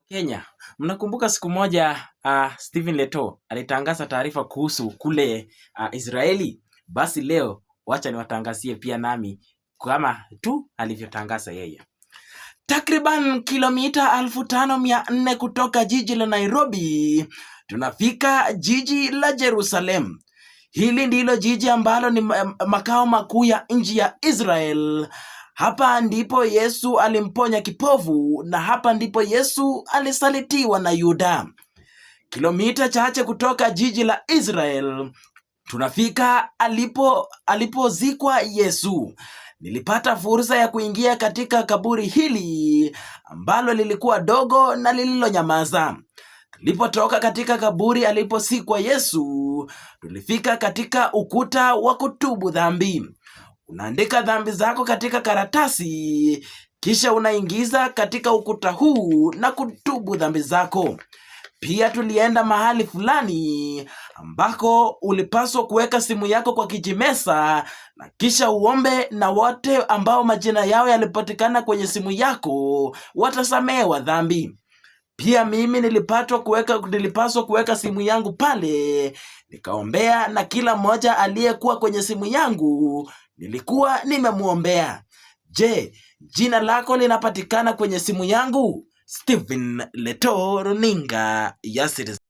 Kenya. Mnakumbuka siku moja Stephen Leto alitangaza taarifa kuhusu kule Israeli. Basi leo wacha niwatangazie pia nami kama tu alivyotangaza yeye. Takriban kilomita 5,400 kutoka jiji la Nairobi tunafika jiji la Jerusalem. Hili ndilo jiji ambalo ni makao makuu ya nchi ya Israel. Hapa ndipo Yesu alimponya kipofu na hapa ndipo Yesu alisalitiwa na Yuda. Kilomita chache kutoka jiji la Israel tunafika alipozikwa Yesu. Nilipata fursa ya kuingia katika kaburi hili ambalo lilikuwa dogo na lililonyamaza. Tulipotoka katika kaburi alipozikwa Yesu, tulifika katika ukuta wa kutubu dhambi. Unaandika dhambi zako katika karatasi, kisha unaingiza katika ukuta huu na kutubu dhambi zako. Pia tulienda mahali fulani ambako ulipaswa kuweka simu yako kwa kijimesa na kisha uombe na wote ambao majina yao yalipatikana kwenye simu yako watasamehewa dhambi. Pia mimi nilipaswa kuweka simu yangu pale, nikaombea na kila mmoja aliyekuwa kwenye simu yangu nilikuwa nimemuombea. Je, jina lako linapatikana kwenye simu yangu? Stephen Leto, runinga ya Citizen.